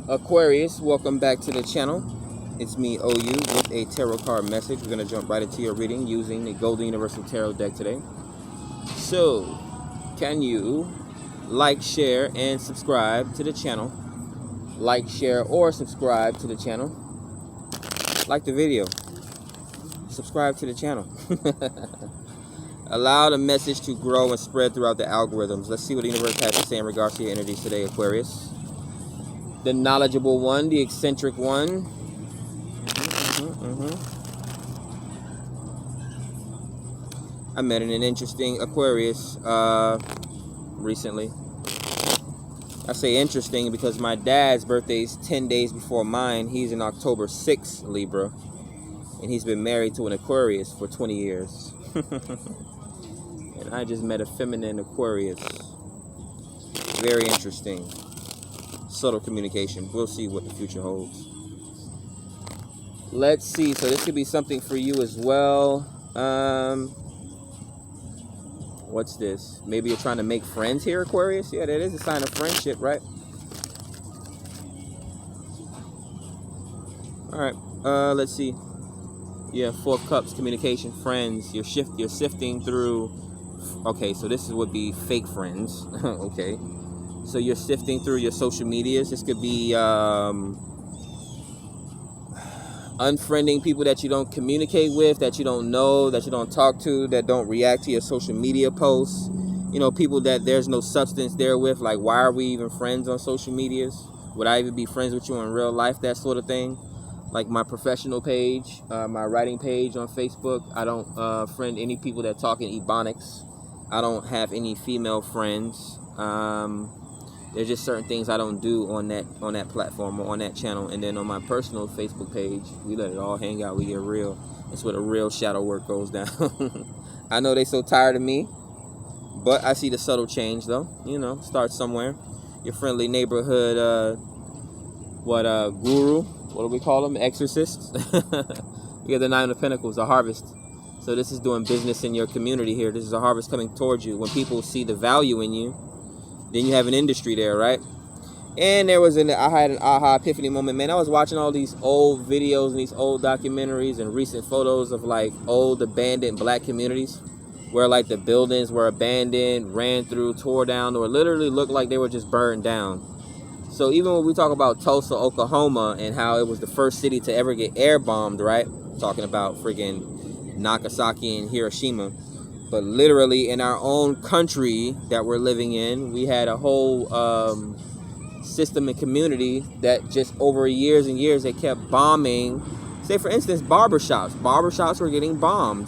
Aquarius, welcome back to the channel. It's me, OU, with a tarot card message. We're going to jump right into your reading using the Golden Universal Tarot deck today. So, can you like, share, and subscribe to the channel? Like, share, or subscribe to the channel. Like the video. Subscribe to the channel. Allow the message to grow and spread throughout the algorithms. Let's see what the universe has to say in regards to your energies today, Aquarius. The knowledgeable one, the eccentric one. I met an interesting Aquarius recently. I say interesting because my dad's birthday is 10 days before mine. He's an October 6th Libra. And he's been married to an Aquarius for 20 years. And I just met a feminine Aquarius. Very interesting. Subtle communication. We'll see what the future holds. Let's see. So this could be something for you as well. What's this? Maybe you're trying to make friends here, Aquarius? Yeah, that is a sign of friendship, right? Alright. Let's see. Yeah, 4 of Cups, communication, friends. You're sifting through. Okay, so this would be fake friends. Okay. So you're sifting through your social medias. This could be unfriending people that you don't communicate with, that you don't know, that you don't talk to, that don't react to your social media posts. You know, people that there's no substance there with. Like, why are we even friends on social medias? Would I even be friends with you in real life? That sort of thing. Like my professional page, my writing page on Facebook. I don't friend any people that talk in Ebonics. I don't have any female friends. There's just certain things I don't do on that platform or on that channel. And then on my personal Facebook page, we let it all hang out. We get real. That's where the real shadow work goes down. I know they so tired of me, but I see the subtle change though. You know, start somewhere. Your friendly neighborhood, guru? What do we call them? Exorcists. We have the 9 of Pentacles, the harvest. So this is doing business in your community here. This is a harvest coming towards you. When people see the value in you, then you have an industry there, right? And I had an aha epiphany moment, man. I was watching all these old videos and these old documentaries and recent photos of like old abandoned black communities where like the buildings were abandoned, ran through, tore down, or literally looked like they were just burned down. So even when we talk about Tulsa, Oklahoma, and how it was the first city to ever get air bombed, right? Talking about friggin' Nagasaki and Hiroshima. But literally in our own country that we're living in, we had a whole system and community that just over years and years, they kept bombing. Say, for instance, barbershops. Barbershops were getting bombed.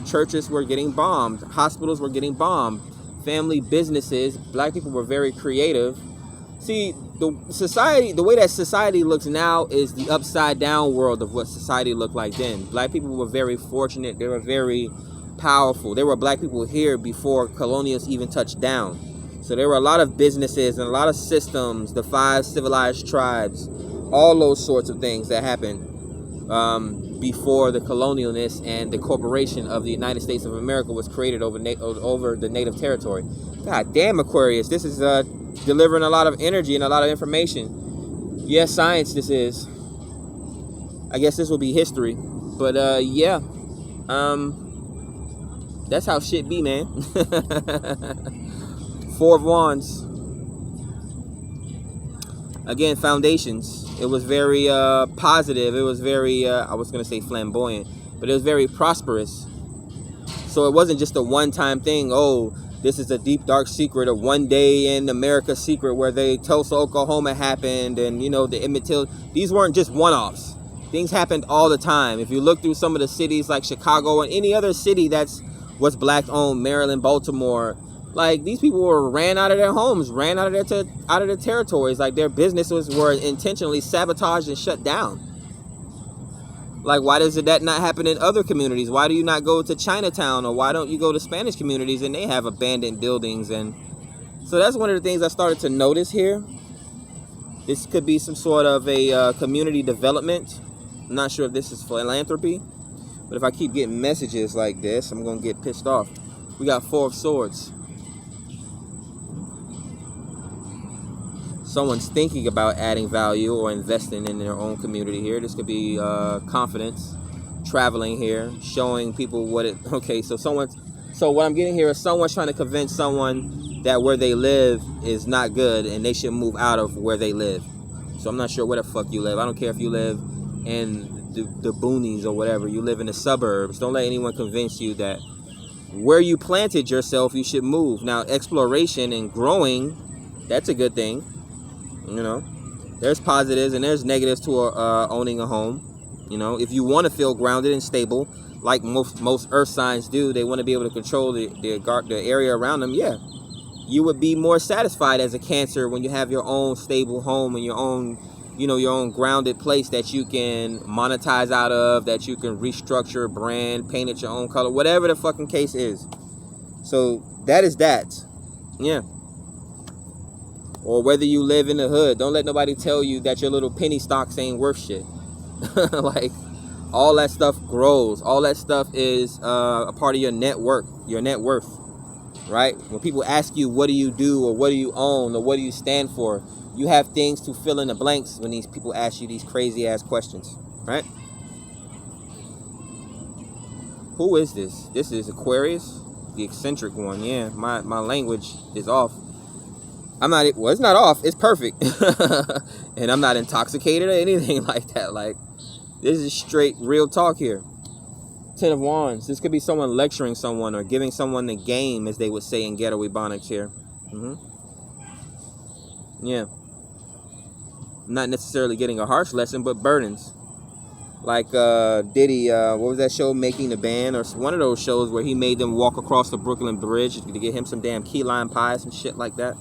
Churches were getting bombed. Hospitals were getting bombed. Family businesses. Black people were very creative. See, the way that society looks now is the upside down world of what society looked like then. Black people were very fortunate. They were very powerful. There were black people here before colonials even touched down. So there were a lot of businesses and a lot of systems, the 5 civilized tribes, all those sorts of things that happened before the colonialness and the corporation of the United States of America was created over the native territory. God damn, Aquarius, this is delivering a lot of energy and a lot of information. Yes, science this is. I guess this will be history. But yeah. That's how shit be, man. 4 of Wands. Again, foundations. It was very positive. It was very, I was going to say flamboyant, but it was very prosperous. So it wasn't just a one-time thing. Oh, this is a deep, dark secret, a one day in America secret where Tulsa, Oklahoma happened, and, you know, the Emmett Till. These weren't just one-offs. Things happened all the time. If you look through some of the cities like Chicago and any other city that's was black-owned, Maryland, Baltimore, like these people ran out of their homes, ran out of their territories. Like their businesses were intentionally sabotaged and shut down. Like, why does that not happen in other communities? Why do you not go to Chinatown, or why don't you go to Spanish communities and they have abandoned buildings? And so that's one of the things I started to notice here. This could be some sort of a community development. I'm not sure if this is philanthropy, but if I keep getting messages like this, I'm going to get pissed off. We got 4 of Swords. someone's thinking about adding value or investing in their own community here. This could be confidence, traveling here, showing people what it. Okay, so what I'm getting here is someone's trying to convince someone that where they live is not good and they should move out of where they live. So I'm not sure where the fuck you live. I don't care if you live in the boonies or whatever. You live in the suburbs. Don't let anyone convince you that where you planted yourself, you should move. Now, exploration and growing, that's a good thing. You know, there's positives and there's negatives to owning a home. You know, if you want to feel grounded and stable, like most earth signs do, they want to be able to control the area around them. Yeah, you would be more satisfied as a Cancer when you have your own stable home and your own, you know, your own grounded place that you can monetize out of, that you can restructure, brand, paint it your own color, whatever the fucking case is. So that is that. Yeah. Or whether you live in the hood, don't let nobody tell you that your little penny stocks ain't worth shit. Like, all that stuff grows. All that stuff is a part of your net worth, right? When people ask you, what do you do, or what do you own, or what do you stand for, you have things to fill in the blanks when these people ask you these crazy ass questions, right? Who is this? This is Aquarius, the eccentric one. Yeah, my language is off. It's not off, it's perfect. And I'm not intoxicated or anything like that. Like, this is straight real talk here. 10 of Wands. This could be someone lecturing someone or giving someone the game, as they would say in Ghetto Ebonics here. Yeah. Not necessarily getting a harsh lesson, but burdens. Like Diddy, what was that show, Making the Band? Or one of those shows where he made them walk across the Brooklyn Bridge to get him some damn key lime pie, some shit like that.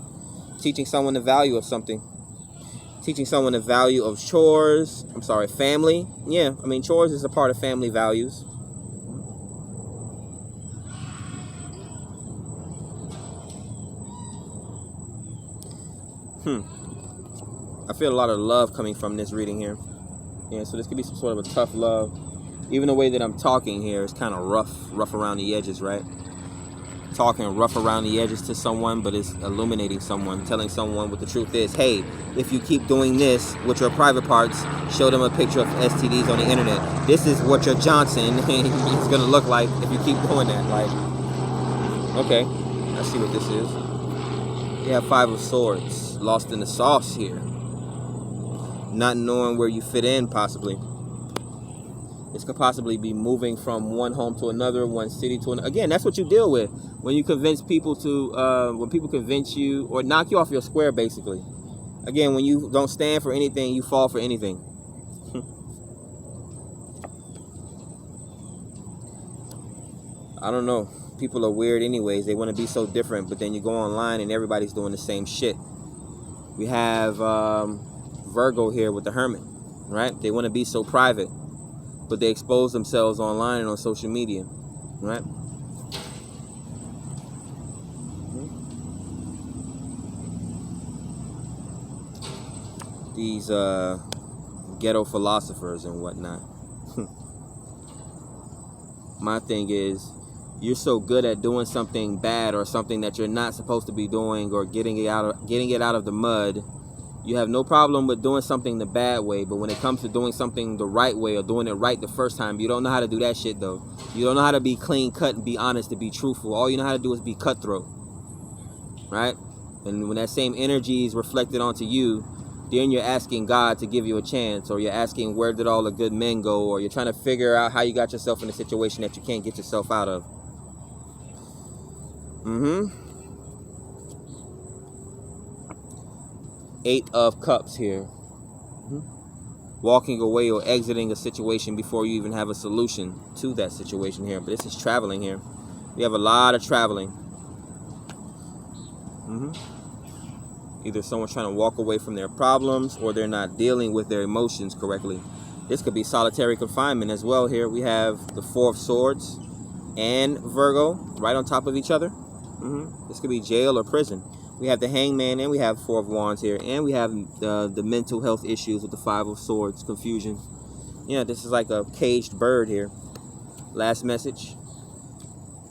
Teaching someone the value of something. Teaching someone the value of chores. Family. Yeah, I mean, chores is a part of family values. I feel a lot of love coming from this reading here. Yeah, so this could be some sort of a tough love. Even the way that I'm talking here is kind of rough around the edges, right? Talking rough around the edges to someone, but it's illuminating someone, telling someone what the truth is. Hey, if you keep doing this with your private parts, show them a picture of STDs on the internet. This is what your Johnson is gonna look like if you keep doing that. Like, okay, I see what this is. You have 5 of Swords, lost in the sauce here. Not knowing where you fit in, possibly. This could possibly be moving from one home to another, one city to another. Again, that's what you deal with when you convince people to, when people convince you or knock you off your square, basically. Again, when you don't stand for anything, you fall for anything. I don't know. People are weird anyways. They want to be so different, but then you go online and everybody's doing the same shit. We have Virgo here with the Hermit, right? They want to be so private, but they expose themselves online and on social media, right? These ghetto philosophers and whatnot. My thing is, you're so good at doing something bad or something that you're not supposed to be doing, or getting it out of the mud. You have no problem with doing something the bad way, but when it comes to doing something the right way or doing it right the first time, you don't know how to do that shit, though. You don't know how to be clean cut and be honest and be truthful. All you know how to do is be cutthroat, right? And when that same energy is reflected onto you, then you're asking God to give you a chance, or you're asking where did all the good men go, or you're trying to figure out how you got yourself in a situation that you can't get yourself out of. 8 of Cups here. Walking away or exiting a situation before you even have a solution to that situation here. But this is traveling here. We have a lot of traveling. Either someone's trying to walk away from their problems, or they're not dealing with their emotions correctly. This could be solitary confinement as well here. We have the 4 of Swords and Virgo right on top of each other. This could be jail or prison. We have the Hangman, and we have 4 of Wands here, and we have the mental health issues with the 5 of Swords, confusion. Yeah, this is like a caged bird here. Last message.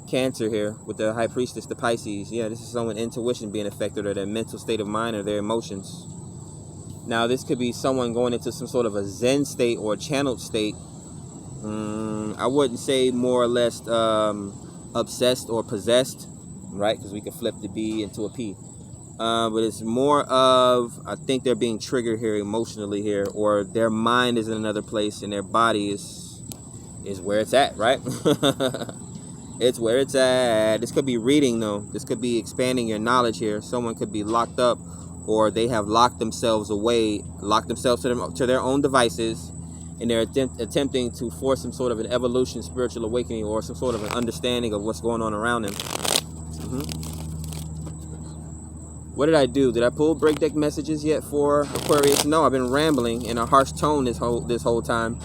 Cancer here with the High Priestess, the Pisces. Yeah, this is someone's intuition being affected, or their mental state of mind, or their emotions. Now, this could be someone going into some sort of a Zen state or a channeled state. I wouldn't say more or less obsessed or possessed, right? Because we could flip the B into a P. But it's more of, I think they're being triggered here emotionally here, or their mind is in another place and their body is where it's at, right? It's where it's at. This could be reading, though. This could be expanding your knowledge here. Someone could be locked up, or they have locked themselves away, locked themselves to their own devices, and they're attempting to force some sort of an evolution, spiritual awakening, or some sort of an understanding of what's going on around them. What did I do? Did I pull break deck messages yet for Aquarius? No, I've been rambling in a harsh tone this whole time.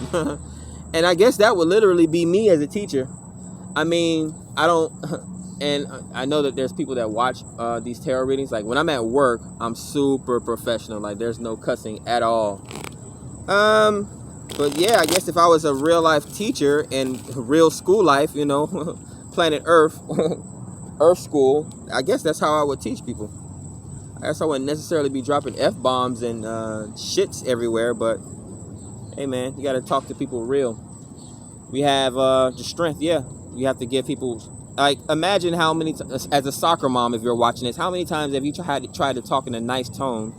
And I guess that would literally be me as a teacher. I mean, I don't, and I know that there's people that watch these tarot readings. Like when I'm at work, I'm super professional. Like there's no cussing at all. But yeah, I guess if I was a real life teacher in real school life, you know, planet Earth, Earth school, I guess that's how I would teach people. I guess I wouldn't necessarily be dropping F-bombs and shits everywhere, but hey man, you gotta talk to people real. We have the strength, yeah. You have to give people, like, imagine how many, as a soccer mom, if you're watching this, how many times have you tried to talk in a nice tone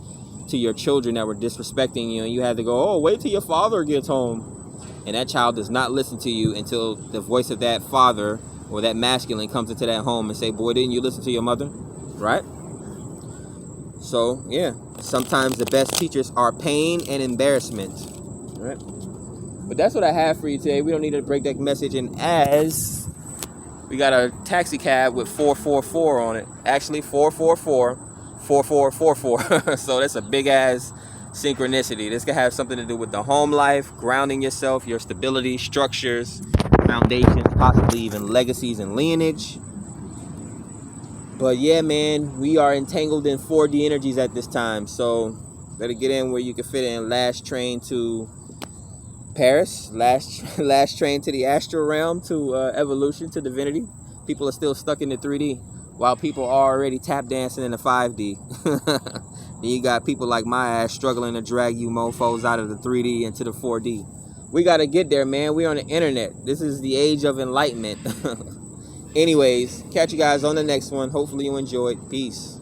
to your children that were disrespecting you, and you had to go, oh, wait till your father gets home. And that child does not listen to you until the voice of that father or that masculine comes into that home and say, boy, didn't you listen to your mother? Right? So, yeah, sometimes the best teachers are pain and embarrassment. All right? But that's what I have for you today. We don't need to break that message. And as we got a taxi cab with 444 on it. Actually, 444, 4444. So that's a big ass synchronicity. This could have something to do with the home life, grounding yourself, your stability, structures, foundations, possibly even legacies and lineage. But yeah, man, we are entangled in 4D energies at this time. So better get in where you can fit in. Last train to Paris, last train to the astral realm, to evolution, to divinity. People are still stuck in the 3D, while people are already tap dancing in the 5D. Then you got people like my ass struggling to drag you mofos out of the 3D into the 4D. We got to get there, man. We're on the internet. This is the age of enlightenment. Anyways, catch you guys on the next one. Hopefully you enjoyed. Peace.